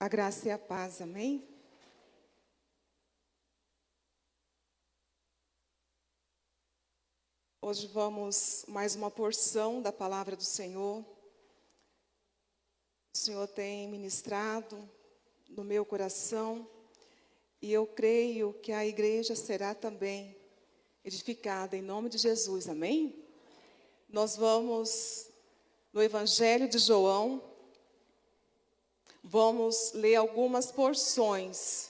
A graça e a paz, amém? Hoje vamos mais uma porção da palavra do Senhor. O Senhor tem ministrado no meu coração e eu creio que a igreja será também edificada em nome de Jesus, amém? Nós vamos no Evangelho de João. Vamos ler algumas porções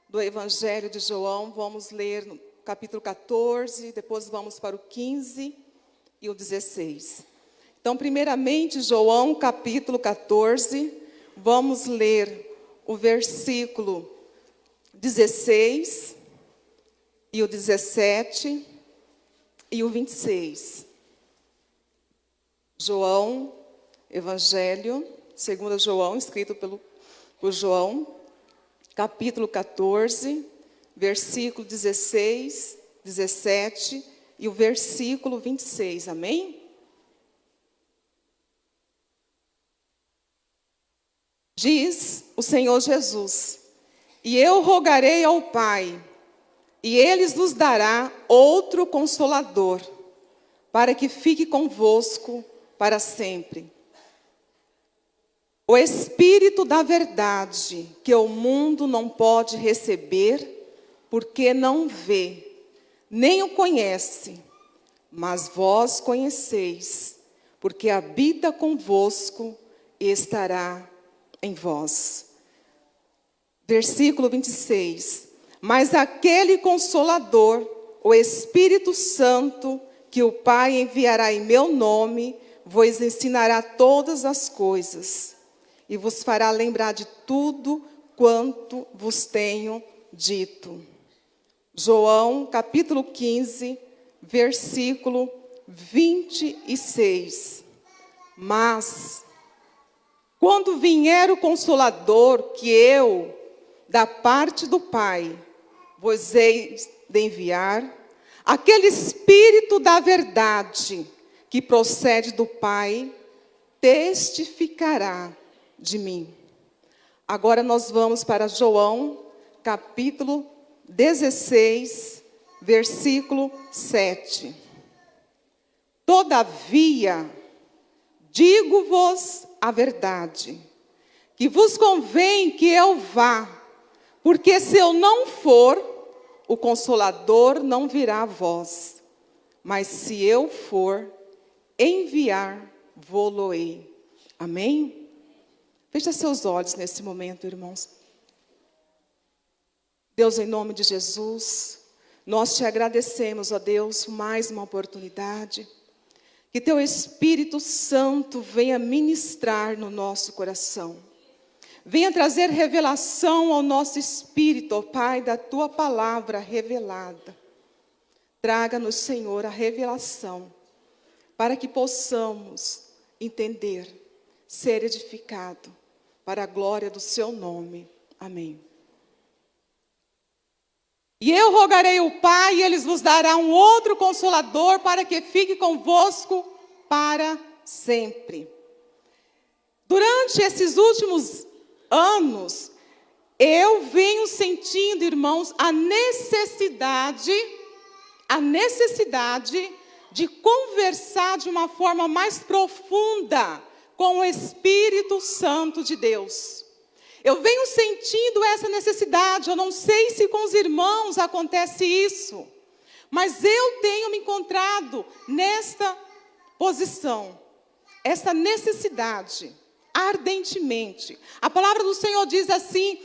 do Evangelho de João. Vamos ler no capítulo 14, depois vamos para o 15 e o 16. Então, primeiramente, João, capítulo 14, vamos ler o versículo 16 e o 17 e o 26. João, Evangelho, segundo João, escrito por João, capítulo 14, versículo 16, 17 e o versículo 26, amém? Diz o Senhor Jesus: e eu rogarei ao Pai, e Ele nos dará outro Consolador, para que fique convosco para sempre. O Espírito da verdade, que o mundo não pode receber, porque não vê, nem o conhece, mas vós conheceis, porque habita convosco e estará em vós. Versículo 26. Mas aquele Consolador, o Espírito Santo, que o Pai enviará em meu nome, vos ensinará todas as coisas e vos fará lembrar de tudo quanto vos tenho dito. João, capítulo 15, versículo 26. Mas, quando vier o Consolador, que eu, da parte do Pai, vos hei de enviar, aquele Espírito da verdade, que procede do Pai, testificará de mim. Agora nós vamos para João, capítulo 16, versículo 7. Todavia, digo-vos a verdade, que vos convém que eu vá, porque se eu não for, o Consolador não virá a vós, mas se eu for, enviar-vos-ei. Amém? Feche seus olhos nesse momento, irmãos. Deus, em nome de Jesus, nós te agradecemos, ó Deus, por mais uma oportunidade. Que teu Espírito Santo venha ministrar no nosso coração. Venha trazer revelação ao nosso espírito, ó Pai, da tua palavra revelada. Traga-nos, Senhor, a revelação, para que possamos entender, ser edificado, para a glória do seu nome. Amém. E eu rogarei ao Pai, e Ele vos dará um outro Consolador, para que fique convosco para sempre. Durante esses últimos anos, eu venho sentindo, irmãos, a necessidade de conversar de uma forma mais profunda com o Espírito Santo de Deus. Eu venho sentindo essa necessidade, eu não sei se com os irmãos acontece isso, mas eu tenho me encontrado nesta posição, essa necessidade, ardentemente. A palavra do Senhor diz assim,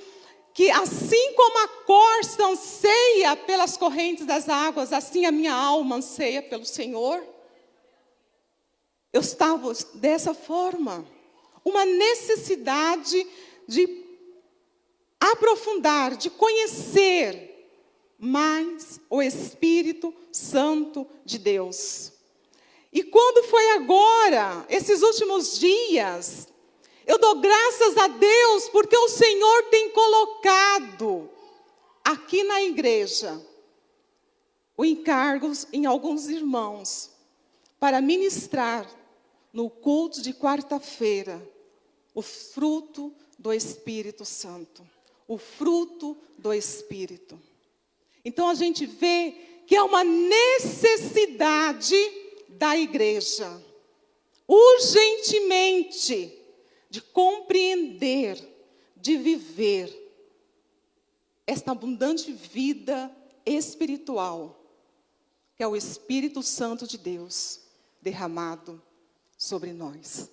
que assim como a corça anseia pelas correntes das águas, assim a minha alma anseia pelo Senhor. Eu estava dessa forma, uma necessidade de aprofundar, de conhecer mais o Espírito Santo de Deus. E quando foi agora, esses últimos dias, eu dou graças a Deus, porque o Senhor tem colocado aqui na igreja o encargo em alguns irmãos para ministrar no culto de quarta-feira o fruto do Espírito Santo. O fruto do Espírito. Então a gente vê que é uma necessidade da igreja, urgentemente, de compreender, de viver esta abundante vida espiritual, que é o Espírito Santo de Deus derramado sobre nós.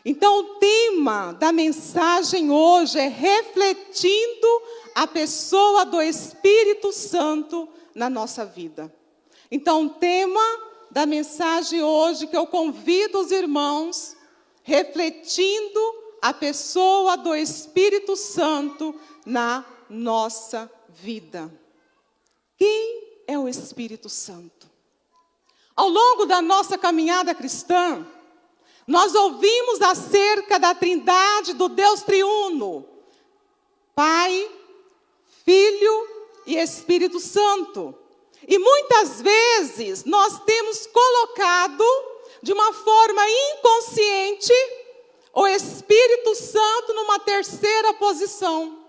Então o tema da mensagem hoje é refletindo a pessoa do Espírito Santo na nossa vida. Então o tema da mensagem hoje, que eu convido os irmãos, refletindo a pessoa do Espírito Santo na nossa vida. Quem é o Espírito Santo? Ao longo da nossa caminhada cristã, nós ouvimos acerca da trindade do Deus triuno, Pai, Filho e Espírito Santo. E muitas vezes nós temos colocado de uma forma inconsciente o Espírito Santo numa terceira posição.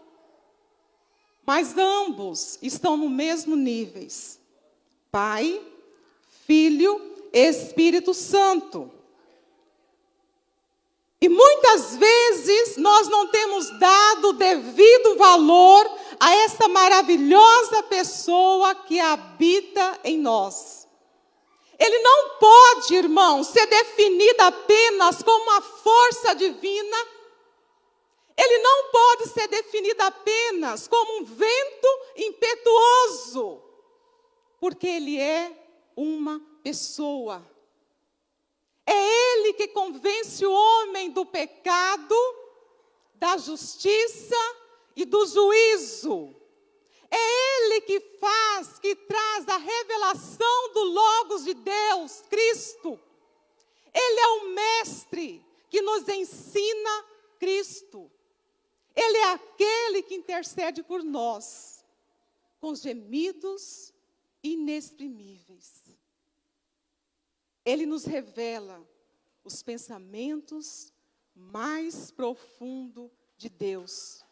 Mas ambos estão no mesmo nível. Pai, Filho e Espírito Santo. E muitas vezes nós não temos dado o devido valor a essa maravilhosa pessoa que habita em nós. Ele não pode, irmão, ser definido apenas como uma força divina. Ele não pode ser definido apenas como um vento impetuoso, porque ele é uma pessoa. É Ele que convence o homem do pecado, da justiça e do juízo. É Ele que traz a revelação do Logos de Deus, Cristo. Ele é o mestre que nos ensina Cristo. Ele é aquele que intercede por nós, com gemidos inexprimíveis. Ele nos revela os pensamentos mais profundos de Deus,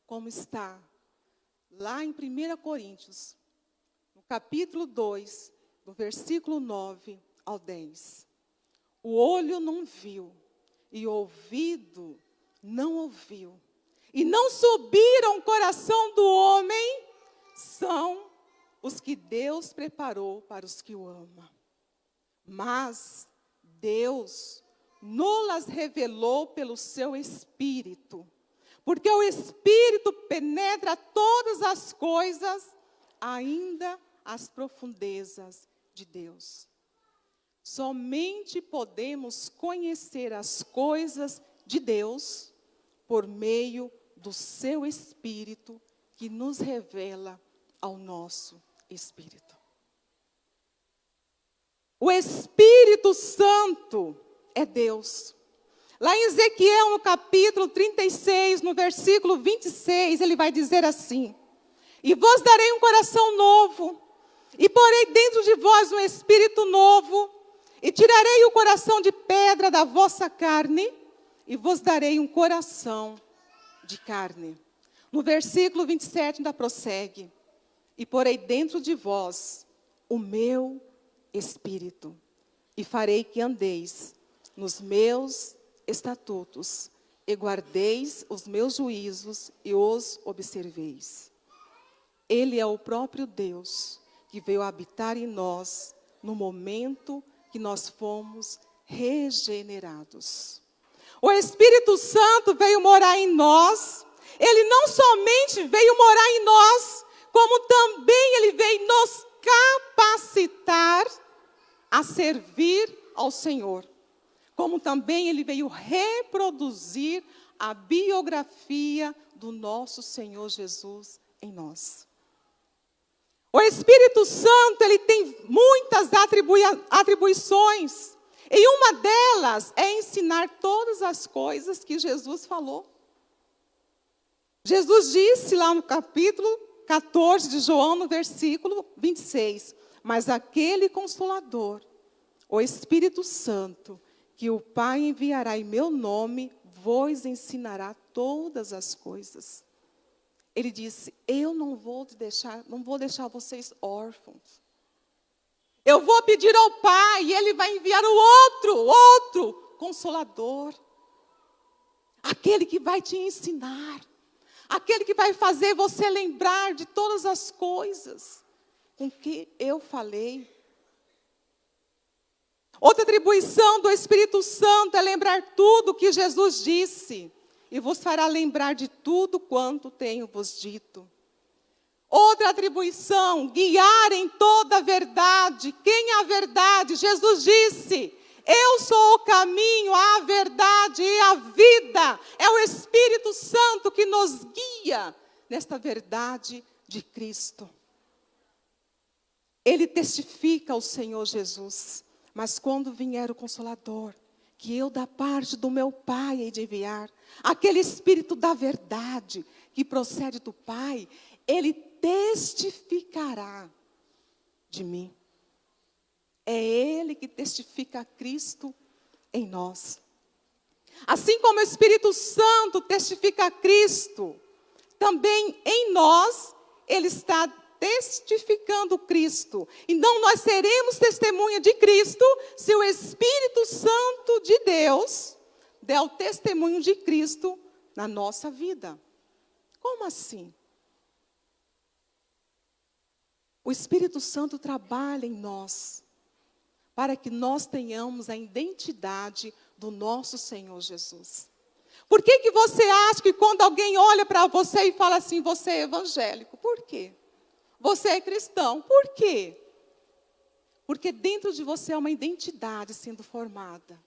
como está lá em 1 Coríntios, no capítulo 2, do versículo 9 ao 10. O olho não viu, e o ouvido não ouviu, e não subiram o coração do homem, são os que Deus preparou para os que o amam. Mas Deus nos revelou pelo seu Espírito, porque o Espírito penetra todas as coisas, ainda as profundezas de Deus. Somente podemos conhecer as coisas de Deus por meio do seu Espírito, que nos revela ao nosso espírito. O Espírito Santo é Deus. Lá em Ezequiel, no capítulo 36, no versículo 26, ele vai dizer assim: e vos darei um coração novo, e porei dentro de vós um espírito novo, e tirarei o coração de pedra da vossa carne, e vos darei um coração de carne. No versículo 27 ainda prossegue: e porei dentro de vós o meu Espírito, e farei que andeis nos meus estatutos, e guardeis os meus juízos e os observeis. Ele é o próprio Deus que veio habitar em nós no momento que nós fomos regenerados. O Espírito Santo veio morar em nós. Ele não somente veio morar em nós, como também ele veio nos capacitar a servir ao Senhor. Como também ele veio reproduzir a biografia do nosso Senhor Jesus em nós. O Espírito Santo, ele tem muitas atribuições. E uma delas é ensinar todas as coisas que Jesus falou. Jesus disse lá no capítulo 14 de João, no versículo 26, mas aquele Consolador, o Espírito Santo, que o Pai enviará em meu nome, vos ensinará todas as coisas. Ele disse, eu não vou deixar vocês órfãos. Eu vou pedir ao Pai e Ele vai enviar o outro Consolador. Aquele que vai te ensinar. Aquele que vai fazer você lembrar de todas as coisas com que eu falei. Outra atribuição do Espírito Santo é lembrar tudo que Jesus disse. E vos fará lembrar de tudo quanto tenho vos dito. Outra atribuição, guiar em toda a verdade. Quem é a verdade? Jesus disse, eu sou o caminho, a verdade e a vida. É o Espírito Santo que nos guia nesta verdade de Cristo. Ele testifica ao Senhor Jesus. Mas quando vier o Consolador, que eu da parte do meu Pai hei de enviar, aquele Espírito da verdade que procede do Pai, Ele testificará de mim. É Ele que testifica a Cristo em nós. Assim como o Espírito Santo testifica a Cristo, também em nós, Ele está testificando Cristo. Então nós seremos testemunha de Cristo se o Espírito Santo de Deus der o testemunho de Cristo na nossa vida. Como assim? O Espírito Santo trabalha em nós para que nós tenhamos a identidade do nosso Senhor Jesus. Por que você acha que quando alguém olha para você e fala assim, você é evangélico? Por quê? Você é cristão. Por quê? Porque dentro de você é uma identidade sendo formada.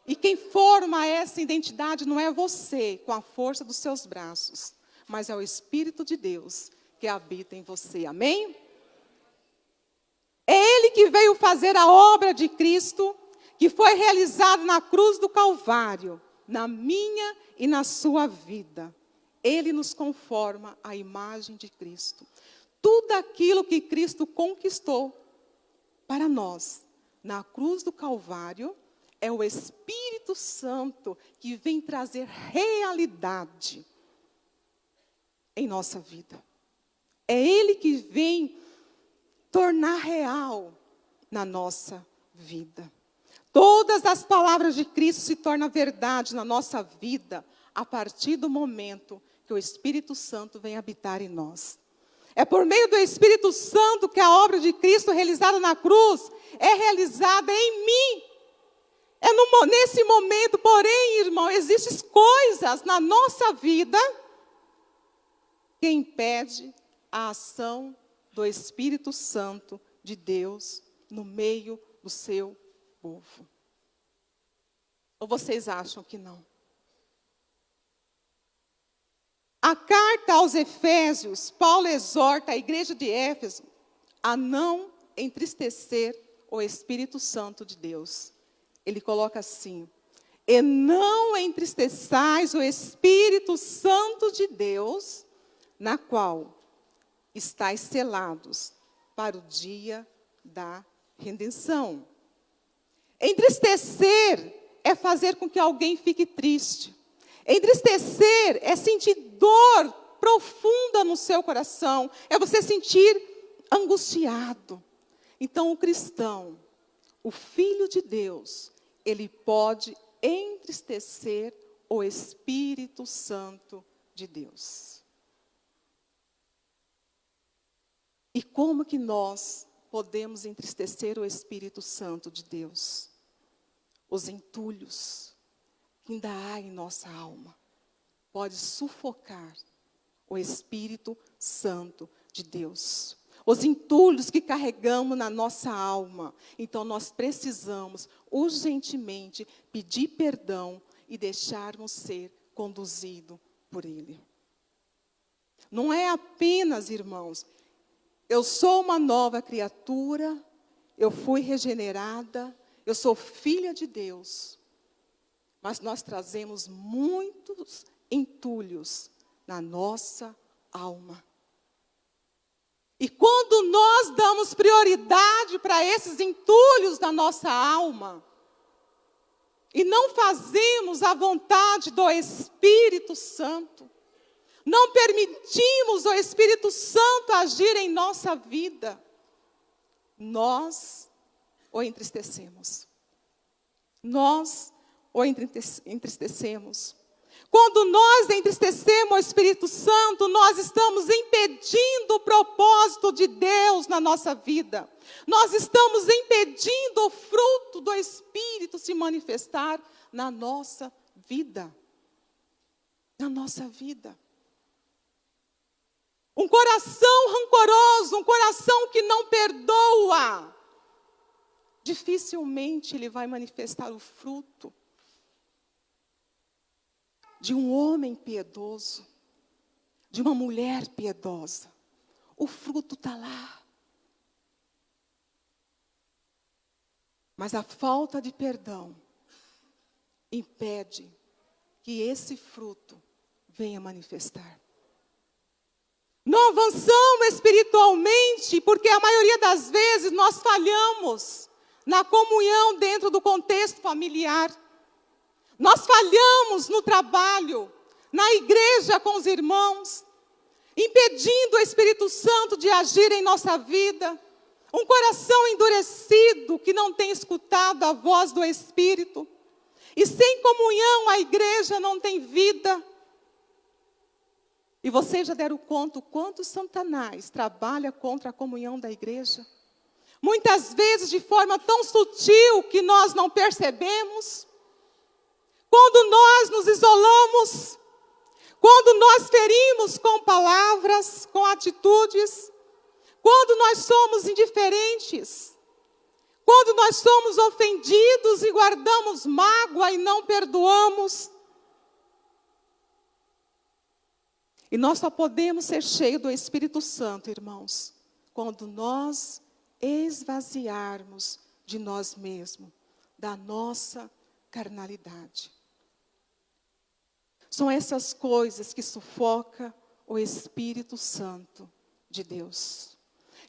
E quem forma essa identidade não é você, com a força dos seus braços, mas é o Espírito de Deus que habita em você. Amém? É Ele que veio fazer a obra de Cristo, que foi realizada na cruz do Calvário, na minha e na sua vida. Ele nos conforma à imagem de Cristo. Tudo aquilo que Cristo conquistou para nós na cruz do Calvário é o Espírito Santo que vem trazer realidade em nossa vida. É Ele que vem tornar real na nossa vida. Todas as palavras de Cristo se tornam verdade na nossa vida a partir do momento que o Espírito Santo vem habitar em nós. É por meio do Espírito Santo que a obra de Cristo realizada na cruz é realizada em mim. Nesse momento, porém, irmão, existem coisas na nossa vida que impedem a ação do Espírito Santo de Deus no meio do seu povo. Ou vocês acham que não? A carta aos Efésios, Paulo exorta a igreja de Éfeso a não entristecer o Espírito Santo de Deus. Ele coloca assim, e não entristeçais o Espírito Santo de Deus, na qual estáis selados para o dia da redenção. Entristecer é fazer com que alguém fique triste. Entristecer é sentir dor profunda no seu coração. É você sentir angustiado. Então o cristão, o Filho de Deus, ele pode entristecer o Espírito Santo de Deus. E como que nós podemos entristecer o Espírito Santo de Deus? Os entulhos que ainda há em nossa alma pode sufocar o Espírito Santo de Deus. Os entulhos que carregamos na nossa alma. Então nós precisamos urgentemente pedir perdão e deixarmos ser conduzido por Ele. Não é apenas, irmãos, eu sou uma nova criatura, eu fui regenerada, eu sou filha de Deus. Mas nós trazemos muitos entulhos na nossa alma. E quando nós damos prioridade para esses entulhos da nossa alma, e não fazemos a vontade do Espírito Santo, não permitimos o Espírito Santo agir em nossa vida, nós o entristecemos. Nós o entristecemos. Quando nós entristecemos o Espírito Santo, nós estamos impedindo o propósito de Deus na nossa vida. Nós estamos impedindo o fruto do Espírito se manifestar na nossa vida. Na nossa vida. Um coração rancoroso, um coração que não perdoa, dificilmente ele vai manifestar o fruto de um homem piedoso, de uma mulher piedosa. O fruto está lá. Mas a falta de perdão impede que esse fruto venha manifestar. Não avançamos espiritualmente porque a maioria das vezes nós falhamos na comunhão dentro do contexto familiar. Nós falhamos no trabalho, na igreja com os irmãos, impedindo o Espírito Santo de agir em nossa vida. Um coração endurecido que não tem escutado a voz do Espírito. E sem comunhão a igreja não tem vida. E vocês já deram conta o quanto Satanás trabalha contra a comunhão da igreja? Muitas vezes de forma tão sutil que nós não percebemos. Quando nós nos isolamos, quando nós ferimos com palavras, com atitudes, quando nós somos indiferentes, quando nós somos ofendidos e guardamos mágoa e não perdoamos. E nós só podemos ser cheios do Espírito Santo, irmãos, quando nós esvaziarmos de nós mesmos, da nossa carnalidade. São essas coisas que sufocam o Espírito Santo de Deus.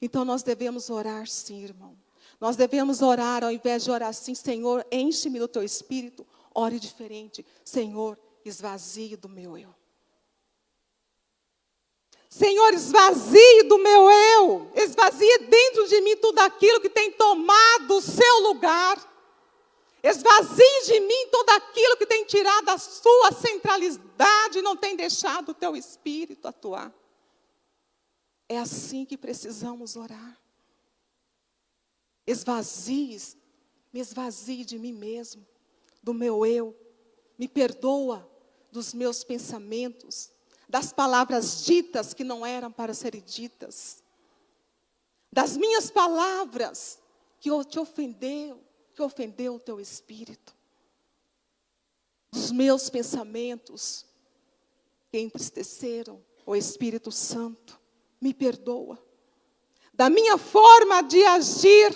Então nós devemos orar sim, irmão. Nós devemos orar, ao invés de orar assim, Senhor, enche-me do teu Espírito, ore diferente. Senhor, esvazie do meu eu. Senhor, esvazie do meu eu. Esvazie dentro de mim tudo aquilo que tem tomado o seu lugar. Esvazie de mim tudo aquilo que tem tirado a sua centralidade e não tem deixado o teu Espírito atuar. É assim que precisamos orar. Me esvazie de mim mesmo, do meu eu. Me perdoa dos meus pensamentos, das palavras ditas que não eram para serem ditas, das minhas palavras que te ofendeu, que ofendeu o teu espírito, dos meus pensamentos que entristeceram o Espírito Santo. Me perdoa. Da minha forma de agir,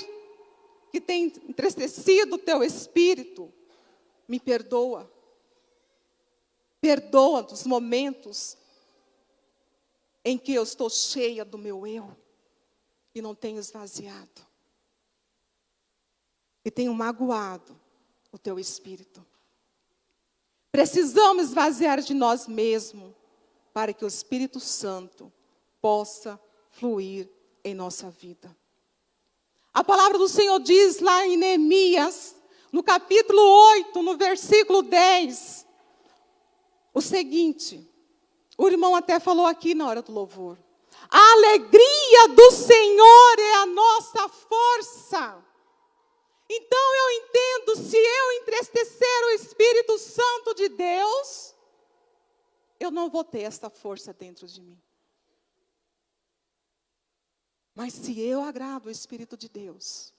que tem entristecido o teu espírito, me perdoa. Perdoa dos momentos em que eu estou cheia do meu eu e não tenho esvaziado. E tenho magoado o teu espírito. Precisamos esvaziar de nós mesmos para que o Espírito Santo possa fluir em nossa vida. A palavra do Senhor diz lá em Neemias, no capítulo 8, no versículo 10, o seguinte, o irmão até falou aqui na hora do louvor. A alegria do Senhor é a nossa força. Então eu entendo, se eu entristecer o Espírito Santo de Deus, eu não vou ter essa força dentro de mim. Mas se eu agrado o Espírito de Deus,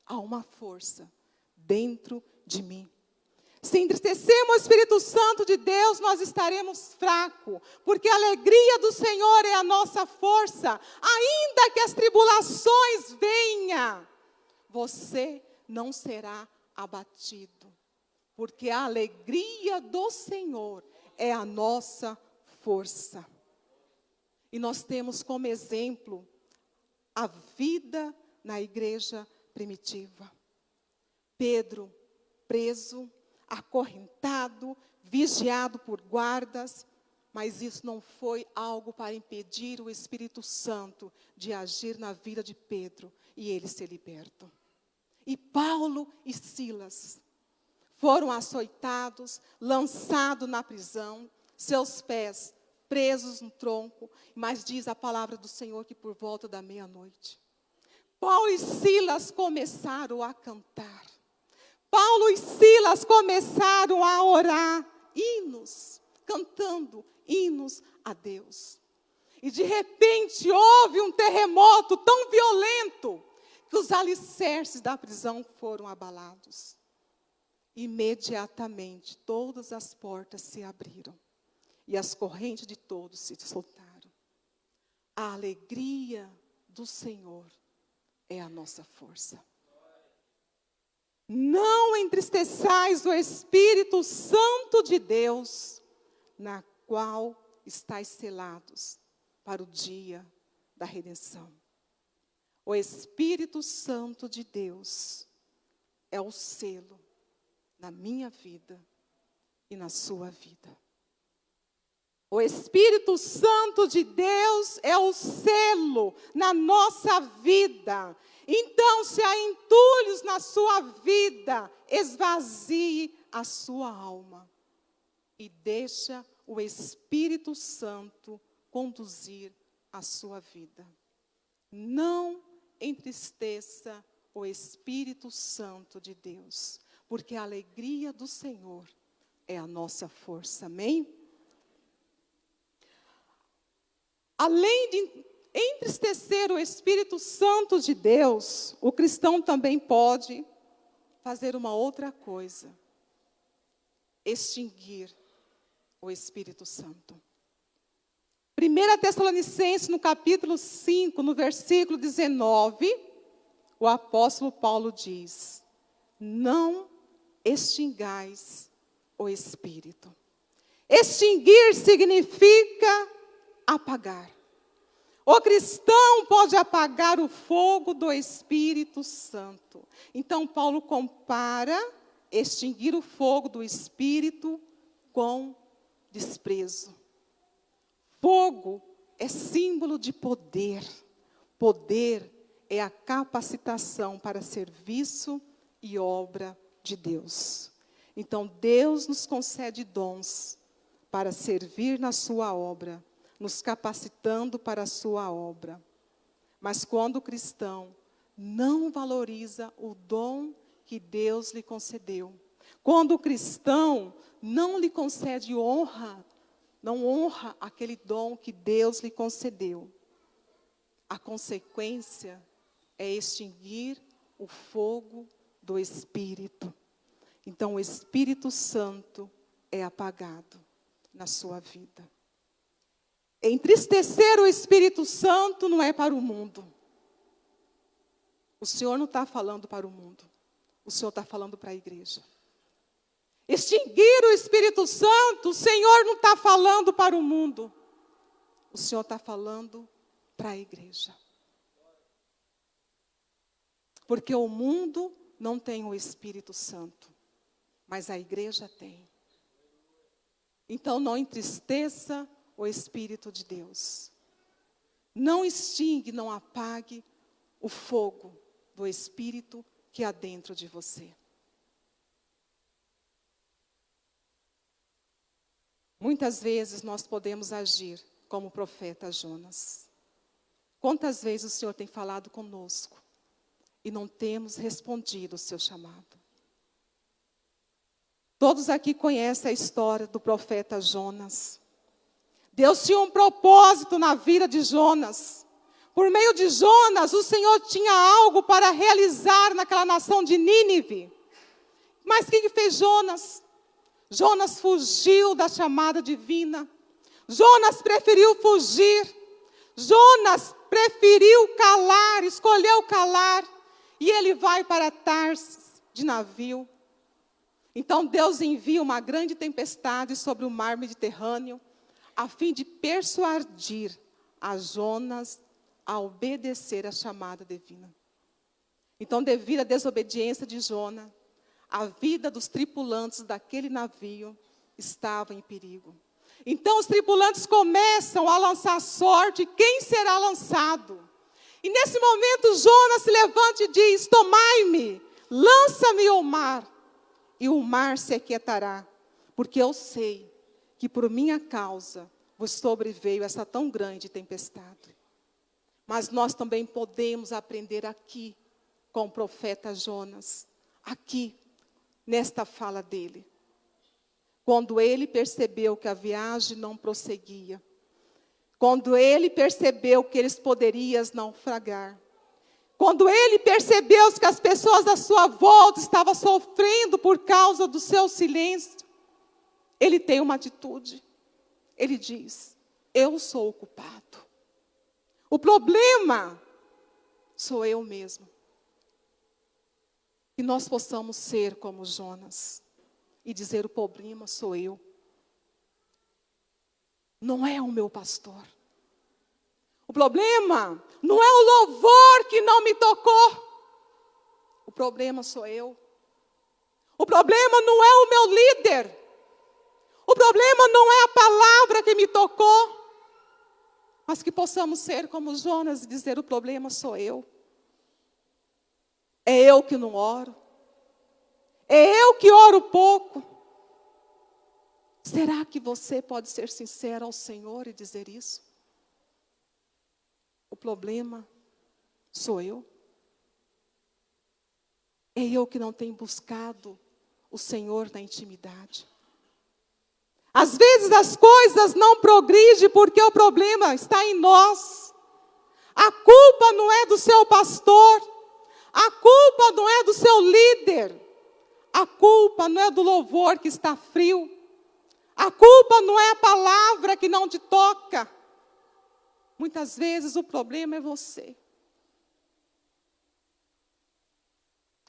há uma força dentro de mim. Se entristecemos o Espírito Santo de Deus, nós estaremos fracos, porque a alegria do Senhor é a nossa força. Ainda que as tribulações venham, você não será abatido, porque a alegria do Senhor é a nossa força. E nós temos como exemplo a vida na igreja primitiva. Pedro, preso, acorrentado, vigiado por guardas, mas isso não foi algo para impedir o Espírito Santo de agir na vida de Pedro e ele ser liberto. E Paulo e Silas foram açoitados, lançados na prisão, seus pés presos no tronco, mas diz a palavra do Senhor que por volta da meia-noite, Paulo e Silas começaram a cantar. Paulo e Silas começaram a orar hinos, cantando hinos a Deus. E de repente houve um terremoto tão violento que os alicerces da prisão foram abalados. Imediatamente todas as portas se abriram e as correntes de todos se soltaram. A alegria do Senhor é a nossa força. Não entristeçais o Espírito Santo de Deus, na qual estáis selados para o dia da redenção. O Espírito Santo de Deus é o selo na minha vida e na sua vida. O Espírito Santo de Deus é o selo na nossa vida. Então, se há entulhos na sua vida, esvazie a sua alma e deixa o Espírito Santo conduzir a sua vida. Não entristeça o Espírito Santo de Deus, porque a alegria do Senhor é a nossa força. Amém? Além de entristecer o Espírito Santo de Deus, o cristão também pode fazer uma outra coisa: extinguir o Espírito Santo. 1 Tessalonicenses, no capítulo 5, no versículo 19, o apóstolo Paulo diz: não extingais o Espírito. Extinguir significa apagar. O cristão pode apagar o fogo do Espírito Santo. Então, Paulo compara extinguir o fogo do Espírito com desprezo. Fogo é símbolo de poder. Poder é a capacitação para serviço e obra de Deus. Então, Deus nos concede dons para servir na sua obra, nos capacitando para a sua obra. Mas quando o cristão não valoriza o dom que Deus lhe concedeu, quando o cristão não lhe concede honra, não honra aquele dom que Deus lhe concedeu, a consequência é extinguir o fogo do Espírito. Então, o Espírito Santo é apagado na sua vida. Entristecer o Espírito Santo não é para o mundo. O Senhor não está falando para o mundo. O Senhor está falando para a igreja. Extinguir o Espírito Santo, o Senhor não está falando para o mundo. O Senhor está falando para a igreja. Porque o mundo não tem o Espírito Santo, mas a igreja tem. Então não entristeça o Espírito de Deus. Não extingue, não apague o fogo do Espírito que há dentro de você. Muitas vezes nós podemos agir como o profeta Jonas. Quantas vezes o Senhor tem falado conosco e não temos respondido o seu chamado? Todos aqui conhecem a história do profeta Jonas. Deus tinha um propósito na vida de Jonas. Por meio de Jonas, o Senhor tinha algo para realizar naquela nação de Nínive. Mas o que fez Jonas? Jonas fugiu da chamada divina. Jonas preferiu fugir. Jonas preferiu calar, escolheu calar. E ele vai para Tarsis de navio. Então Deus envia uma grande tempestade sobre o mar Mediterrâneo, a fim de persuadir a Jonas a obedecer a chamada divina. Então, devido à desobediência de Jonas, a vida dos tripulantes daquele navio estava em perigo. Então os tripulantes começam a lançar sorte, quem será lançado? E nesse momento Jonas se levanta e diz: tomai-me, lança-me ao mar, e o mar se aquietará, porque eu sei que por minha causa vos sobreveio essa tão grande tempestade. Mas nós também podemos aprender aqui com o profeta Jonas, aqui, nesta fala dele. Quando ele percebeu que a viagem não prosseguia, quando ele percebeu que eles poderiam naufragar, quando ele percebeu que as pessoas à sua volta estavam sofrendo por causa do seu silêncio, ele tem uma atitude. Ele diz: eu sou o culpado. O problema sou eu mesmo. Que nós possamos ser como Jonas e dizer: o problema sou eu. Não é o meu pastor. O problema não é o louvor que não me tocou. O problema sou eu. O problema não é o meu líder. O problema não é a palavra que me tocou. Mas que possamos ser como Jonas e dizer: o problema sou eu. É eu que não oro. É eu que oro pouco. Será que você pode ser sincero ao Senhor e dizer isso? O problema sou eu. É eu que não tenho buscado o Senhor na intimidade. Às vezes as coisas não progridem porque o problema está em nós. A culpa não é do seu pastor. A culpa não é do seu líder. A culpa não é do louvor que está frio. A culpa não é a palavra que não te toca. Muitas vezes o problema é você.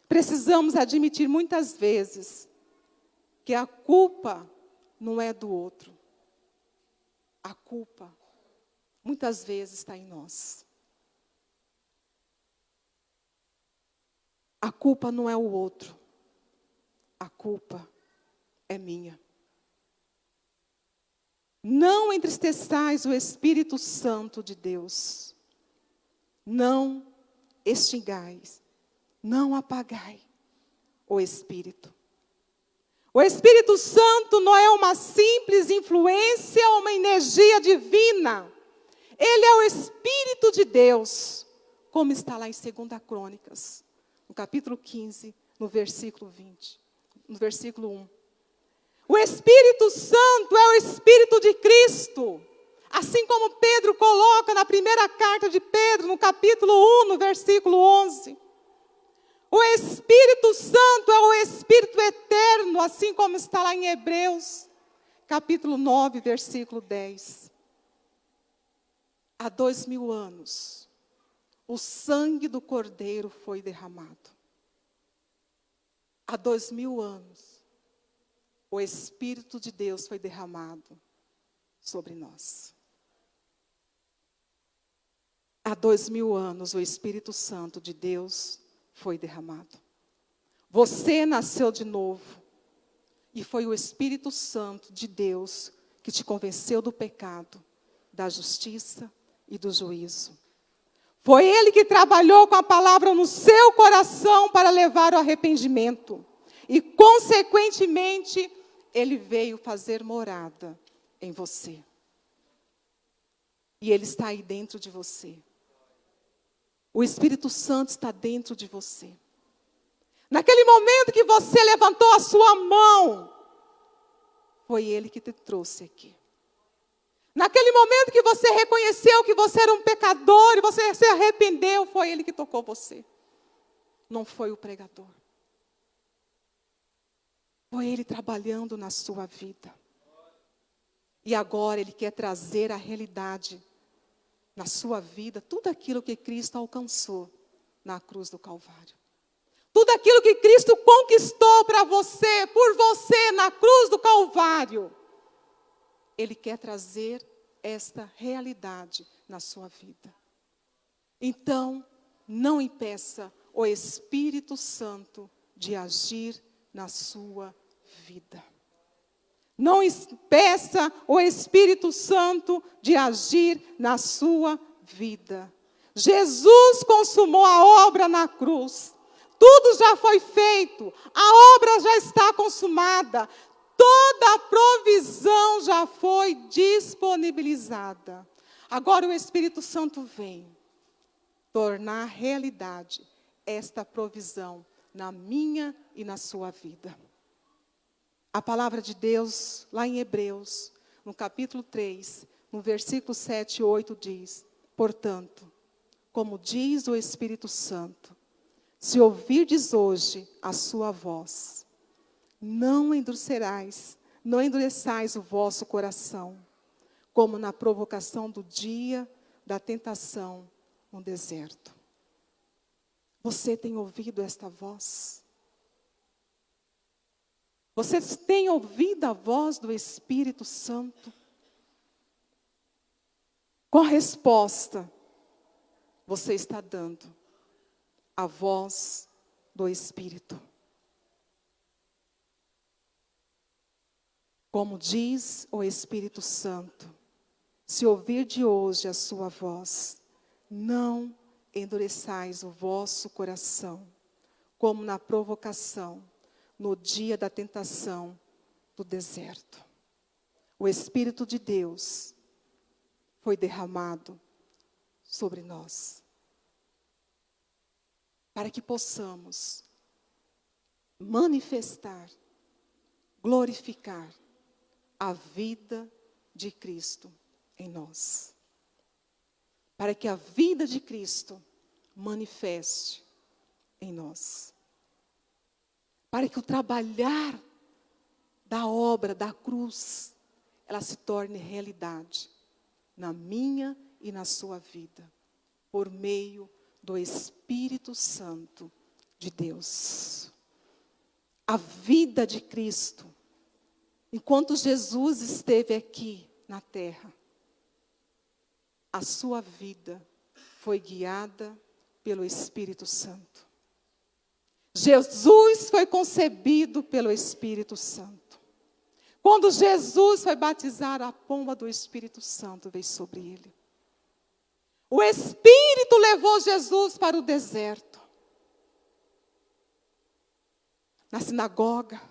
Precisamos admitir muitas vezes que a culpa não é do outro. A culpa muitas vezes está em nós. A culpa não é o outro. A culpa é minha. Não entristeçais o Espírito Santo de Deus. Não extingais. Não apagai o Espírito. O Espírito Santo não é uma simples influência ou uma energia divina. Ele é o Espírito de Deus, como está lá em 2 Crônicas, no capítulo 15, no versículo 20, no versículo 1. O Espírito Santo é o Espírito de Cristo. Assim como Pedro coloca na primeira carta de Pedro, no capítulo 1, no versículo 11. O Espírito Santo é o Espírito eterno, assim como está lá em Hebreus, capítulo 9, versículo 10. Há 2000 anos, o sangue do Cordeiro foi derramado. Há 2000 anos, o Espírito de Deus foi derramado sobre nós. Há 2000 anos, o Espírito Santo de Deus foi derramado. Você nasceu de novo. E foi o Espírito Santo de Deus que te convenceu do pecado, da justiça e do juízo. Foi Ele que trabalhou com a palavra no seu coração para levar o arrependimento. E, consequentemente, Ele veio fazer morada em você. E Ele está aí dentro de você. O Espírito Santo está dentro de você. Naquele momento que você levantou a sua mão, foi Ele que te trouxe aqui. Naquele momento que você reconheceu que você era um pecador e você se arrependeu, foi Ele que tocou você. Não foi o pregador. Foi Ele trabalhando na sua vida. E agora Ele quer trazer a realidade na sua vida, tudo aquilo que Cristo alcançou na cruz do Calvário. Tudo aquilo que Cristo conquistou para você, por você, na cruz do Calvário. Ele quer trazer esta realidade na sua vida. Então, não impeça o Espírito Santo de agir na sua vida. Não impeça o Espírito Santo de agir na sua vida. Jesus consumou a obra na cruz. Tudo já foi feito. A obra já está consumada. Toda a provisão já foi disponibilizada. Agora o Espírito Santo vem tornar realidade esta provisão na minha e na sua vida. A palavra de Deus, lá em Hebreus, no capítulo 3, no versículo 7 e 8, diz: portanto, como diz o Espírito Santo, se ouvirdes hoje a sua voz, não endureçais o vosso coração, como na provocação do dia da tentação no deserto. Você tem ouvido esta voz? Você tem ouvido a voz do Espírito Santo? Qual resposta você está dando à voz do Espírito? Como diz o Espírito Santo, se ouvir de hoje a sua voz, não endureçais o vosso coração, como na provocação, no dia da tentação do deserto. O Espírito de Deus foi derramado sobre nós, para que possamos manifestar, glorificar a vida de Cristo em nós. Para que a vida de Cristo manifeste em nós. Para que o trabalhar da obra, da cruz, ela se torne realidade na minha e na sua vida, por meio do Espírito Santo de Deus. A vida de Cristo, enquanto Jesus esteve aqui na terra, a sua vida foi guiada pelo Espírito Santo. Jesus foi concebido pelo Espírito Santo. Quando Jesus foi batizar, a pomba do Espírito Santo veio sobre ele. O Espírito levou Jesus para o deserto. Na sinagoga,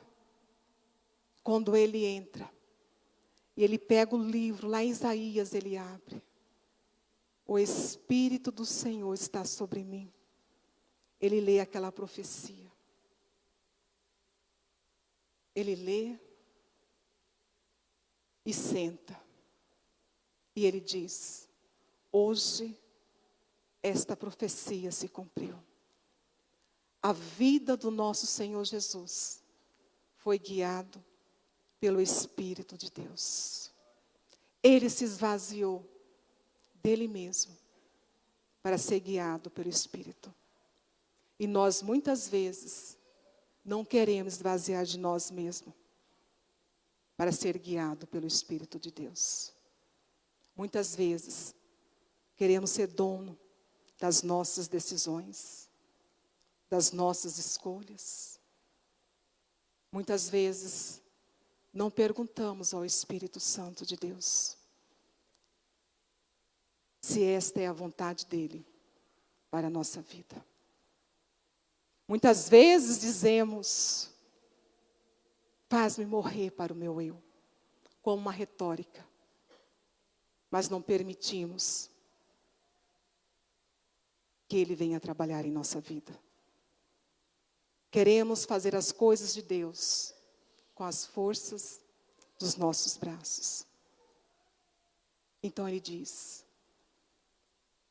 quando ele entra, e ele pega o livro, lá em Isaías ele abre. O Espírito do Senhor está sobre mim. Ele lê aquela profecia. Ele lê e senta. E ele diz: hoje esta profecia se cumpriu. A vida do nosso Senhor Jesus foi guiado pelo Espírito de Deus. Ele se esvaziou dele mesmo para ser guiado pelo Espírito. E nós muitas vezes não queremos esvaziar de nós mesmos para ser guiado pelo Espírito de Deus. Muitas vezes queremos ser dono das nossas decisões, das nossas escolhas. Muitas vezes não perguntamos ao Espírito Santo de Deus se esta é a vontade dele para a nossa vida. Muitas vezes dizemos: faz-me morrer para o meu eu, como uma retórica, mas não permitimos que ele venha trabalhar em nossa vida. Queremos fazer as coisas de Deus com as forças dos nossos braços. Então ele diz: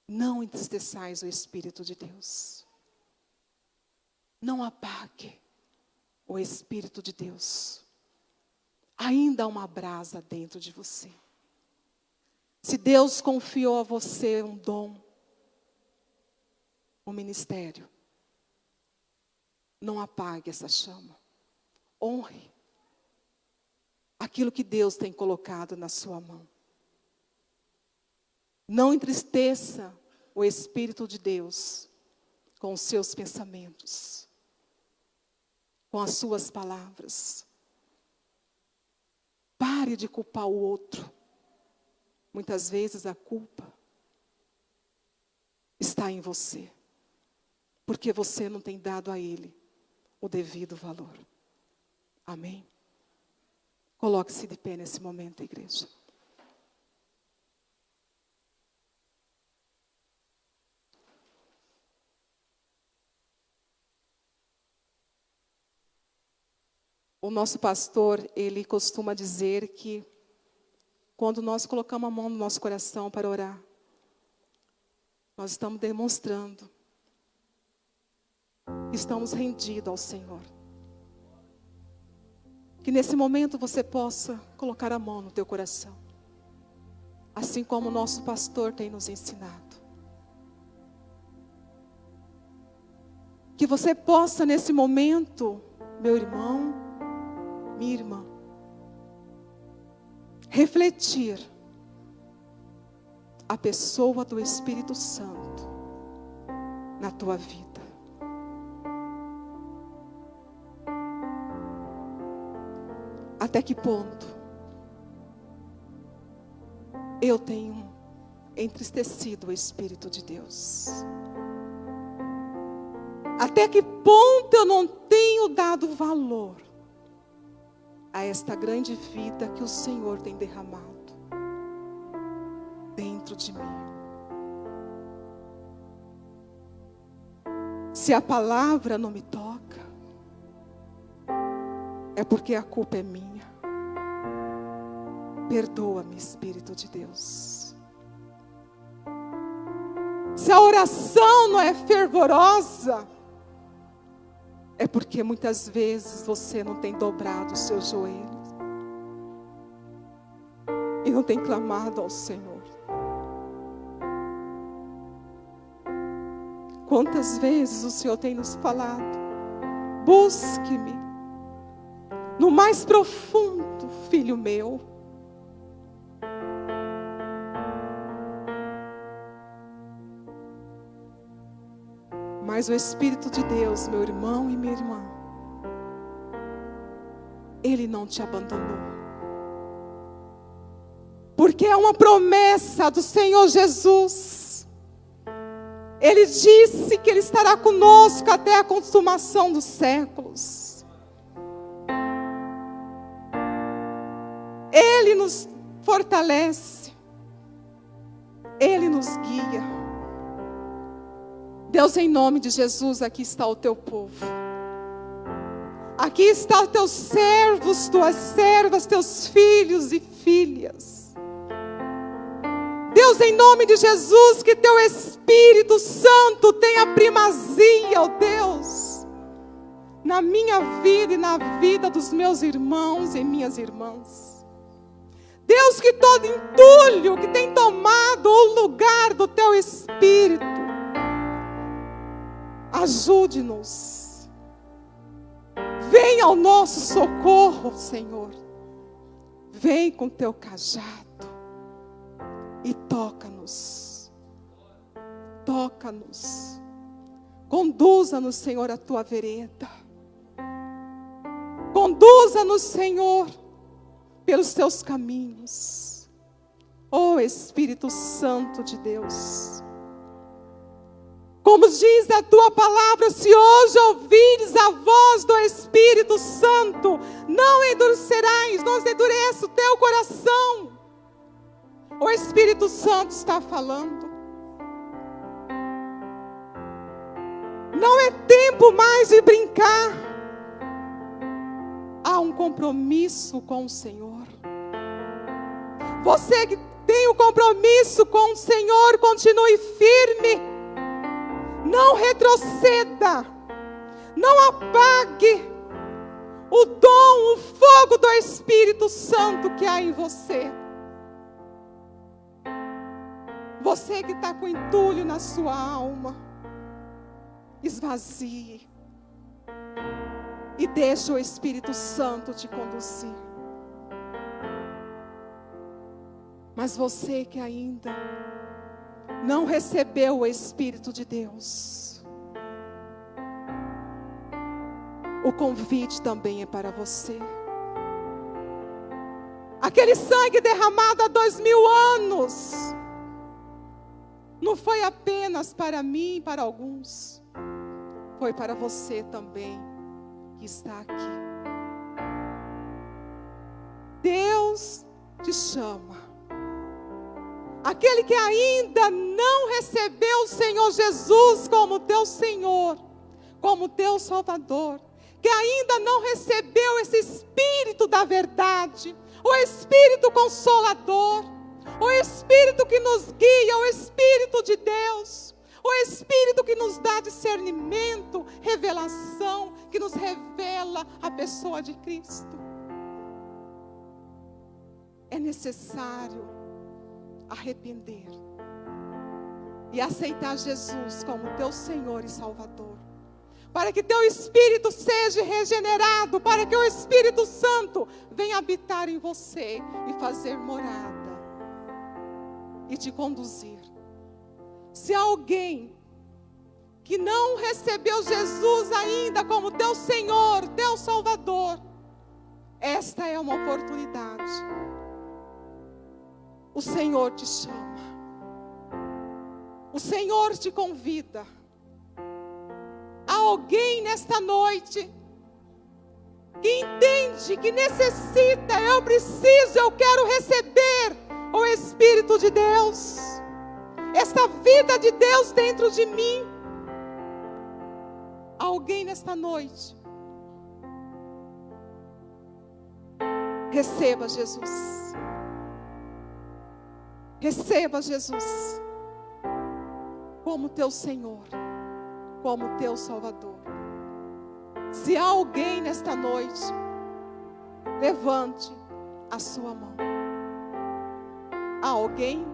não entristeçais o Espírito de Deus. Não apague o Espírito de Deus. Ainda há uma brasa dentro de você. Se Deus confiou a você um dom, um ministério, não apague essa chama. Honre aquilo que Deus tem colocado na sua mão. Não entristeça o Espírito de Deus com os seus pensamentos, com as suas palavras. Pare de culpar o outro. Muitas vezes a culpa está em você, porque você não tem dado a ele o devido valor. Amém? Coloque-se de pé nesse momento, igreja. O nosso pastor, ele costuma dizer que quando nós colocamos a mão no nosso coração para orar, nós estamos demonstrando que estamos rendidos ao Senhor. Que nesse momento você possa colocar a mão no teu coração, assim como o nosso pastor tem nos ensinado. Que você possa nesse momento, meu irmão, minha irmã, refletir a pessoa do Espírito Santo na tua vida. Até que ponto eu tenho entristecido o Espírito de Deus? Até que ponto eu não tenho dado valor a esta grande vida que o Senhor tem derramado dentro de mim? Se a palavra não me toca, é porque a culpa é minha. Perdoa-me, Espírito de Deus. Se a oração não é fervorosa, é porque muitas vezes você não tem dobrado os seus joelhos e não tem clamado ao Senhor. Quantas vezes o Senhor tem nos falado: busque-me no mais profundo, filho meu. Mas o Espírito de Deus, meu irmão e minha irmã, Ele não te abandonou. Porque é uma promessa do Senhor Jesus. Ele disse que Ele estará conosco até a consumação dos séculos. Ele nos fortalece. Ele nos guia. Deus, em nome de Jesus, aqui está o teu povo. Aqui estão os teus servos, tuas servas, teus filhos e filhas. Deus, em nome de Jesus, que teu Espírito Santo tenha primazia, ó Deus, na minha vida e na vida dos meus irmãos e minhas irmãs. Deus, que todo entulho que tem tomado o lugar do teu Espírito, ajude-nos. Venha ao nosso socorro, Senhor. Vem com teu cajado e toca-nos. Toca-nos. Conduza-nos, Senhor, à tua vereda. Conduza-nos, Senhor, pelos teus caminhos. Ó Espírito Santo de Deus. Como diz a tua palavra, se hoje ouvires a voz do Espírito Santo, não endurecerás, não endureça o teu coração. O Espírito Santo está falando. Não é tempo mais de brincar. Há um compromisso com o Senhor. Você que tem um compromisso com o Senhor, continue firme. Não retroceda, não apague o dom, o fogo do Espírito Santo que há em você. Você que está com entulho na sua alma, esvazie e deixe o Espírito Santo te conduzir. Mas você que ainda não recebeu o Espírito de Deus, o convite também é para você. Aquele sangue derramado há 2000 anos, não foi apenas para mim e para alguns, foi para você também que está aqui. Deus te chama. Aquele que ainda não recebeu o Senhor Jesus como teu Senhor, como teu Salvador, que ainda não recebeu esse Espírito da verdade, o Espírito Consolador, o Espírito que nos guia, o Espírito de Deus, o Espírito que nos dá discernimento, revelação, que nos revela a pessoa de Cristo. É necessário arrepender e aceitar Jesus como teu Senhor e Salvador, para que teu espírito seja regenerado, para que o Espírito Santo venha habitar em você e fazer morada e te conduzir. Se alguém que não recebeu Jesus ainda como teu Senhor, teu Salvador, esta é uma oportunidade. O Senhor te chama, o Senhor te convida. Há alguém nesta noite que entende, que necessita, eu preciso, eu quero receber o Espírito de Deus, esta vida de Deus dentro de mim. Há alguém nesta noite? Receba Jesus. Receba Jesus como teu Senhor, como teu Salvador. Se há alguém nesta noite, levante a sua mão. Há alguém?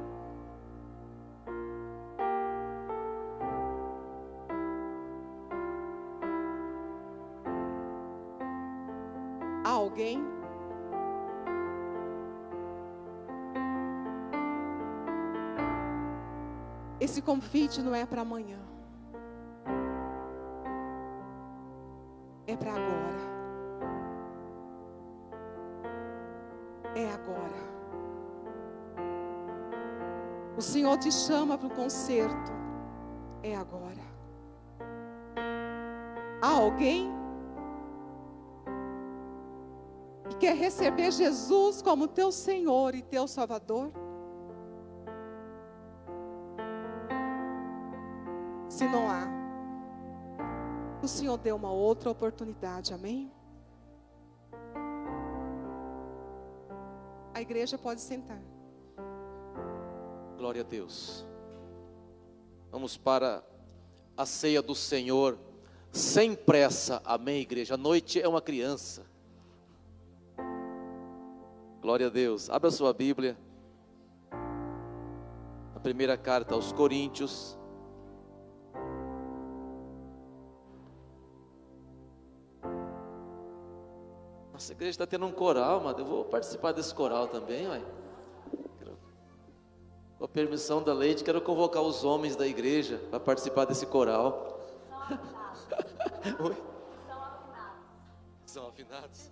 Há alguém? Esse convite não é para amanhã, é para agora. É agora. O Senhor te chama para o concerto, é agora. Há alguém que quer receber Jesus como teu Senhor e teu Salvador? Se não há, o Senhor deu uma outra oportunidade, amém? A igreja pode sentar. Glória a Deus. Vamos para a ceia do Senhor, sem pressa, amém, igreja? A noite é uma criança. Glória a Deus. Abra a sua Bíblia, a primeira carta aos Coríntios. Nossa, a igreja está tendo um coral, mas eu vou participar desse coral também, ué. Com a permissão da Leite, quero convocar os homens da igreja para participar desse coral. Oi? São afinados.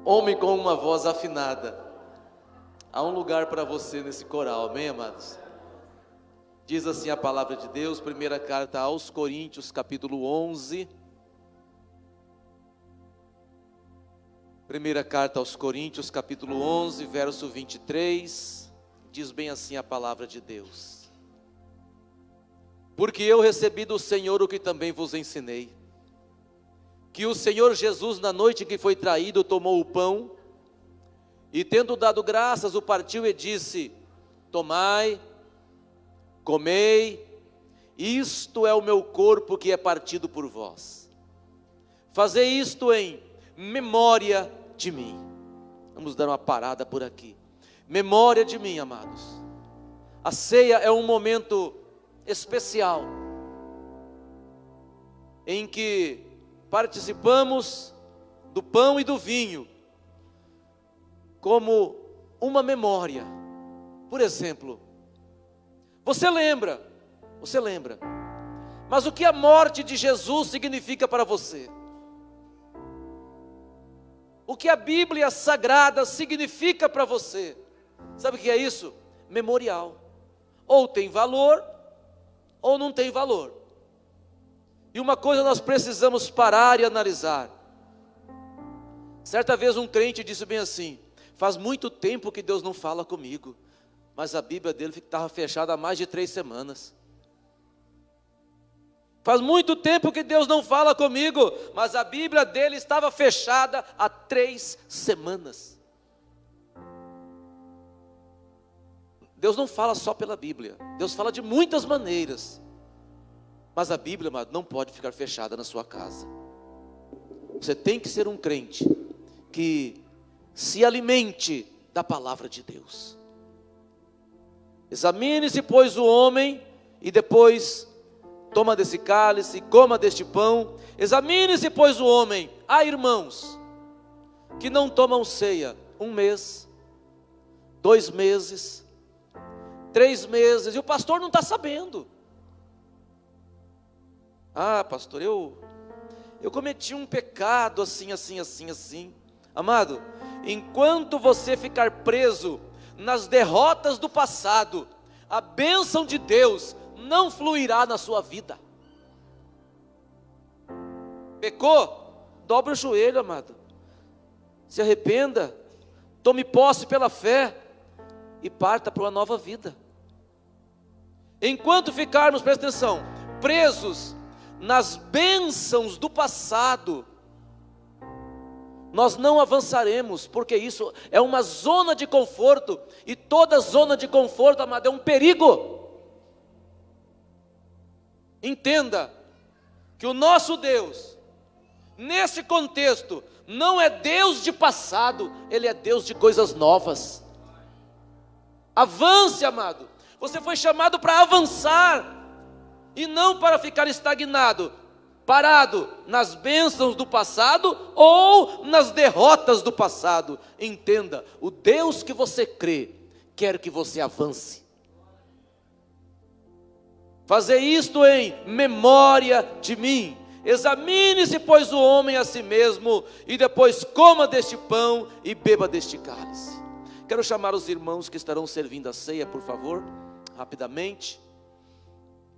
Homem com uma voz afinada. Há um lugar para você nesse coral, amém, amados? Diz assim a palavra de Deus, primeira carta aos Coríntios, capítulo 11. Primeira carta aos Coríntios, capítulo 11, verso 23, diz bem assim a palavra de Deus. Porque eu recebi do Senhor o que também vos ensinei, que o Senhor Jesus, na noite em que foi traído, tomou o pão, e tendo dado graças, o partiu e disse: tomai, comei, isto é o meu corpo que é partido por vós. Fazei isto em memória de mim. Vamos dar uma parada por aqui. Memória de mim, amados. A ceia é um momento especial em que participamos do pão e do vinho como uma memória. Por exemplo, você lembra Mas o que a morte de Jesus significa para você? O que a Bíblia Sagrada significa para você? Sabe o que é isso? Memorial. Ou tem valor, ou não tem valor. E uma coisa nós precisamos parar e analisar. Certa vez um crente disse bem assim: faz muito tempo que Deus não fala comigo, mas a Bíblia dele estava fechada há mais de 3 semanas. Faz muito tempo que Deus não fala comigo, mas a Bíblia dele estava fechada há 3 semanas. Deus não fala só pela Bíblia, Deus fala de muitas maneiras. Mas a Bíblia, amado, não pode ficar fechada na sua casa. Você tem que ser um crente que se alimente da palavra de Deus. Examine-se, pois, o homem, e depois toma desse cálice, coma deste pão. Examine-se, pois, o homem. Há irmãos que não tomam ceia 1 mês, 2 meses, 3 meses, e o pastor não está sabendo. Ah, pastor, eu cometi um pecado assim. Amado, enquanto você ficar preso nas derrotas do passado, a bênção de Deus não fluirá na sua vida. Pecou? Dobre o joelho, amado. Se arrependa, tome posse pela fé e parta para uma nova vida. Enquanto ficarmos, presta atenção, presos nas bênçãos do passado, nós não avançaremos, porque isso é uma zona de conforto, e toda zona de conforto, amado, é um perigo. Entenda que o nosso Deus, nesse contexto, não é Deus de passado, Ele é Deus de coisas novas. Avance, amado. Você foi chamado para avançar, e não para ficar estagnado, parado nas bênçãos do passado ou nas derrotas do passado. Entenda, o Deus que você crê quer que você avance. Fazer isto em memória de mim. Examine-se, pois, o homem a si mesmo, e depois coma deste pão e beba deste cálice. Quero chamar os irmãos que estarão servindo a ceia, por favor, rapidamente.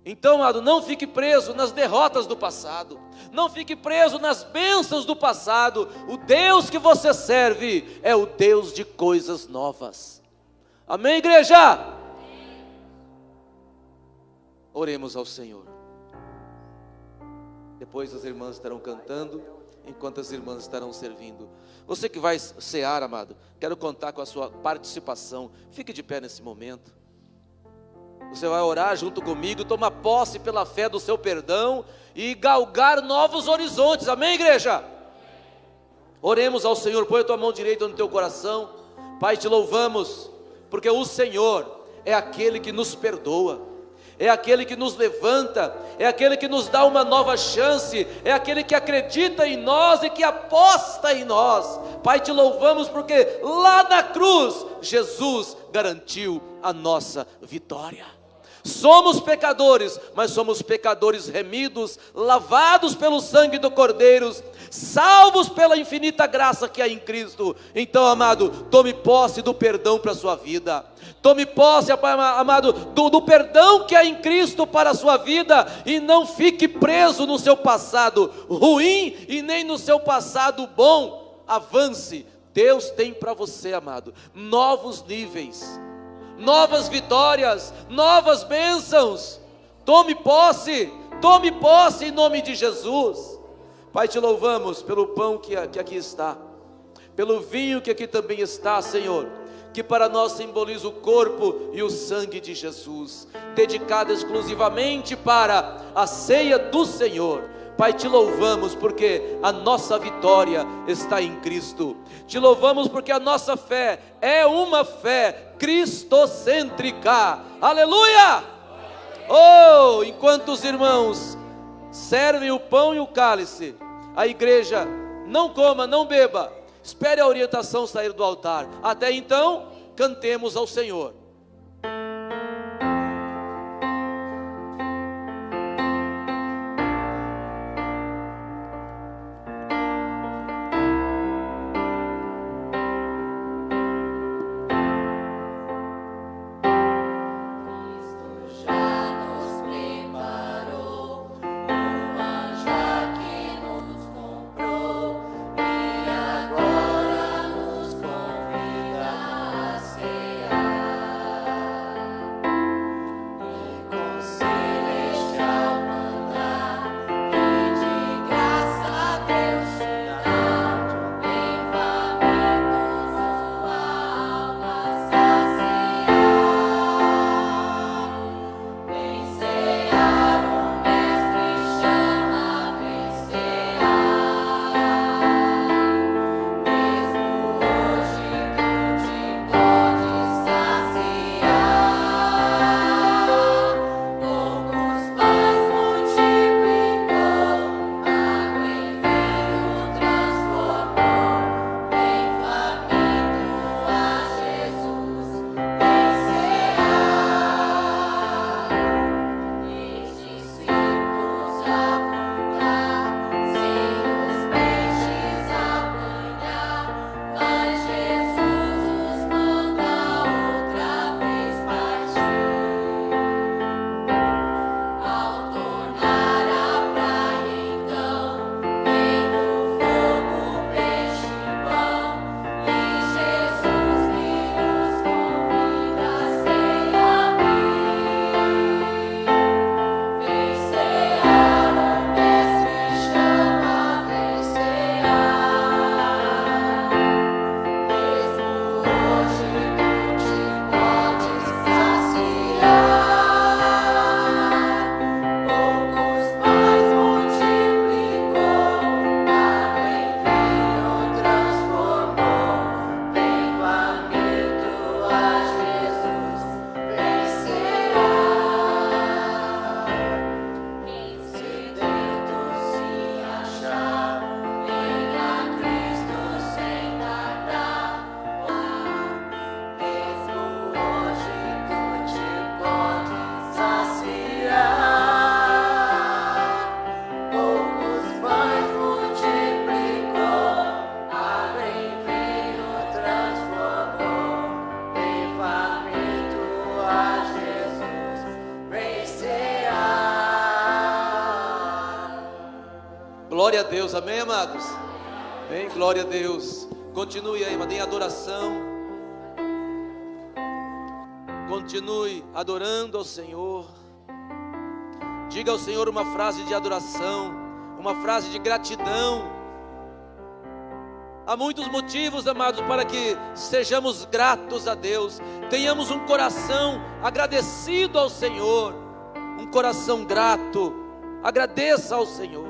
Então, amado, não fique preso nas derrotas do passado, não fique preso nas bênçãos do passado. O Deus que você serve é o Deus de coisas novas. Amém, igreja? Oremos ao Senhor. Depois as irmãs estarão cantando, enquanto as irmãs estarão servindo. Você que vai cear, amado, quero contar com a sua participação. Fique de pé nesse momento. Você vai orar junto comigo, tomar posse pela fé do seu perdão e galgar novos horizontes. Amém, igreja? Oremos ao Senhor. Põe a tua mão direita no teu coração. Pai, te louvamos, porque o Senhor é aquele que nos perdoa, é aquele que nos levanta, é aquele que nos dá uma nova chance, é aquele que acredita em nós e que aposta em nós. Pai, te louvamos porque lá na cruz Jesus garantiu a nossa vitória. Somos pecadores, mas somos pecadores remidos, lavados pelo sangue do Cordeiro, salvos pela infinita graça que há em Cristo. Então, amado, tome posse do perdão para a sua vida. Tome posse, amado, do perdão que há em Cristo para a sua vida, e não fique preso no seu passado ruim e nem no seu passado bom. Avance. Deus tem para você, amado, novos níveis, novas vitórias, novas bênçãos. Tome posse em nome de Jesus. Pai, te louvamos pelo pão que aqui está, pelo vinho que aqui também está, Senhor, que para nós simboliza o corpo e o sangue de Jesus, dedicado exclusivamente para a ceia do Senhor. Pai, te louvamos porque a nossa vitória está em Cristo. Te louvamos porque a nossa fé é uma fé cristocêntrica. Aleluia! Oh, enquanto os irmãos servem o pão e o cálice, a igreja não coma, não beba. Espere a orientação sair do altar. Até então, cantemos ao Senhor. Glória a Deus, amém, amados? Amém, glória a Deus. Continue aí, amado, em adoração. Continue adorando ao Senhor. Diga ao Senhor uma frase de adoração, uma frase de gratidão. Há muitos motivos, amados, para que sejamos gratos a Deus. Tenhamos um coração agradecido ao Senhor, um coração grato. Agradeça ao Senhor.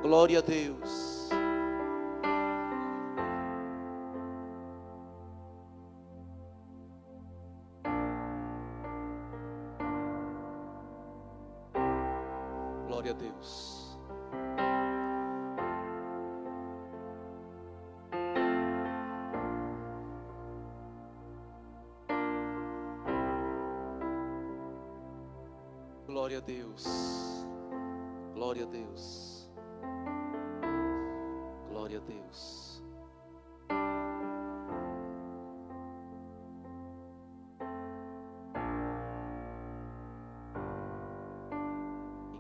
Glória a Deus. Glória a Deus. Glória a Deus. Glória a Deus. Glória a Deus.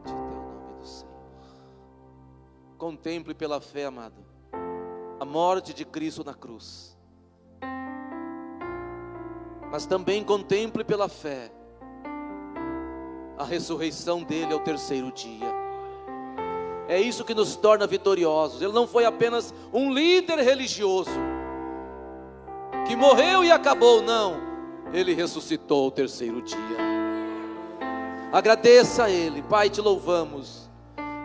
Bendito é o nome do Senhor. Contemple pela fé, amado, a morte de Cristo na cruz. Mas também contemple pela fé a ressurreição dele ao terceiro dia. É isso que nos torna vitoriosos. Ele não foi apenas um líder religioso que morreu e acabou, não. Ele ressuscitou ao terceiro dia. Agradeça a Ele. Pai, te louvamos,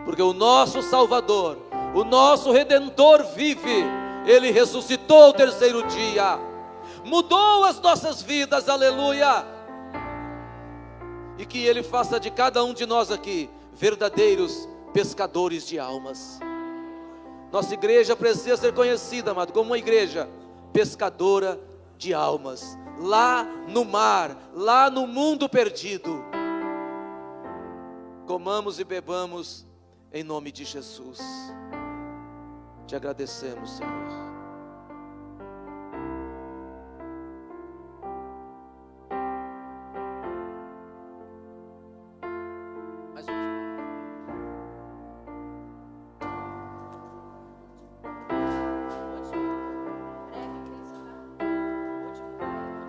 porque o nosso Salvador, o nosso Redentor vive. Ele ressuscitou ao terceiro dia, mudou as nossas vidas, aleluia. E que Ele faça de cada um de nós aqui verdadeiros pescadores de almas. Nossa igreja precisa ser conhecida, amado, como uma igreja pescadora de almas, lá no mar, lá no mundo perdido. Comamos e bebamos em nome de Jesus. Te agradecemos, Senhor.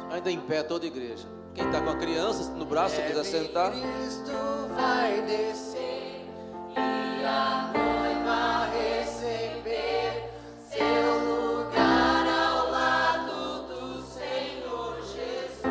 Ainda em pé toda a igreja. Quem está com a criança no braço, quiser sentar. Cristo vai descer e a noiva receber seu lugar ao lado do Senhor Jesus.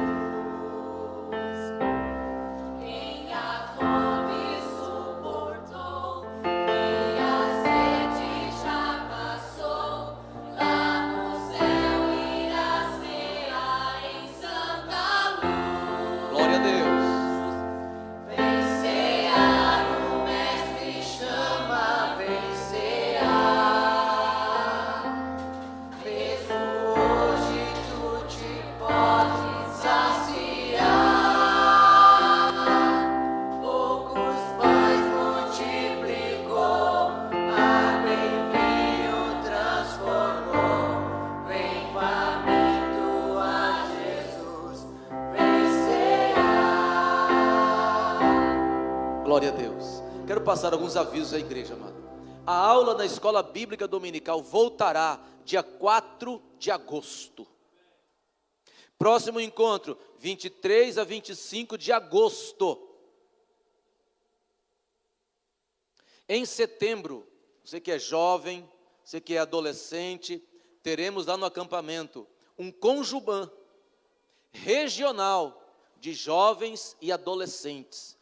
Quem a fome suportou e a sede já passou, lá no céu irá cear em santa luz. Glória a Deus. Vencerá, o mestre chama, vencerá. Mesmo hoje tu te podes saciar. Poucos pães multiplicou, água em vinho transformou. Vem faminto a Jesus, vencerá. Glória a Deus. Quero passar alguns avisos à igreja, amado. A aula na escola bíblica dominical voltará dia 4 de agosto. Próximo encontro, 23 a 25 de agosto. Em setembro, você que é jovem, você que é adolescente, teremos lá no acampamento um conjuban regional de jovens e adolescentes.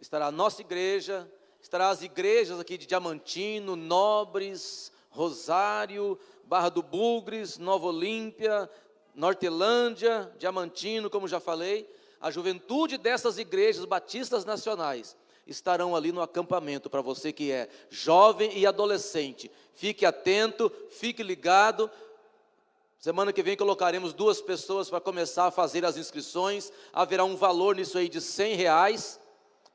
Estará a nossa igreja, estará as igrejas aqui de Diamantino, Nobres, Rosário, Barra do Bugres, Nova Olímpia, Nortelândia, Diamantino, como já falei. A juventude dessas igrejas batistas nacionais estarão ali no acampamento para você que é jovem e adolescente. Fique atento, fique ligado. Semana que vem colocaremos 2 pessoas para começar a fazer as inscrições. Haverá um valor nisso aí de R$100,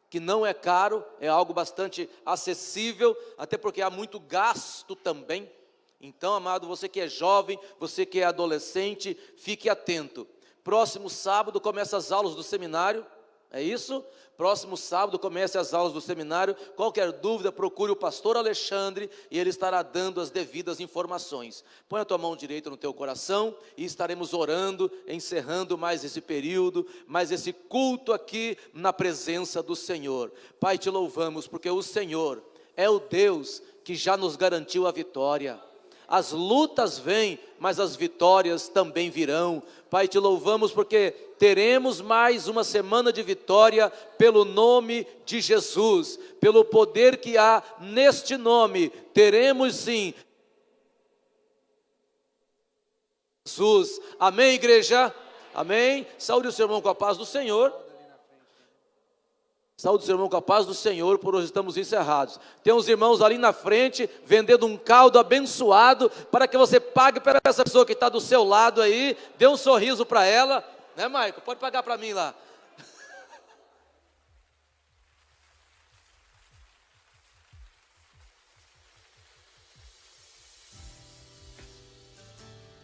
que não é caro, é algo bastante acessível, até porque há muito gasto também. Então, amado, você que é jovem, você que é adolescente, fique atento. Próximo sábado começa as aulas do seminário, É isso? Próximo sábado comece as aulas do seminário. Qualquer dúvida, procure o pastor Alexandre e ele estará dando as devidas informações. Põe a tua mão direita no teu coração e estaremos orando, encerrando mais esse período, mais esse culto aqui na presença do Senhor. Pai, te louvamos porque o Senhor é o Deus que já nos garantiu a vitória. As lutas vêm, mas as vitórias também virão. Pai, te louvamos porque teremos mais uma semana de vitória pelo nome de Jesus, pelo poder que há neste nome. Teremos sim Jesus. Amém, igreja? Amém? Saúde o seu irmão com a paz do Senhor. Saúde o seu irmão com a paz do Senhor. Por hoje estamos encerrados. Tem uns irmãos ali na frente vendendo um caldo abençoado para que você pague para essa pessoa que está do seu lado aí. Dê um sorriso para ela, né, Maico? Pode pagar para mim lá.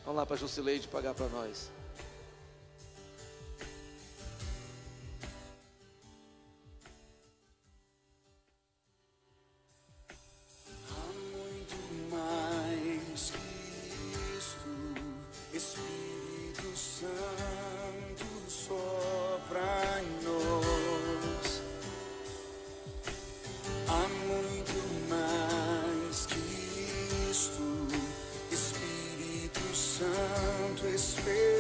Vamos lá para a Jusileide pagar para nós. Espírito Santo sopra em nós. Há muito mais que isto. Espírito Santo, Espírito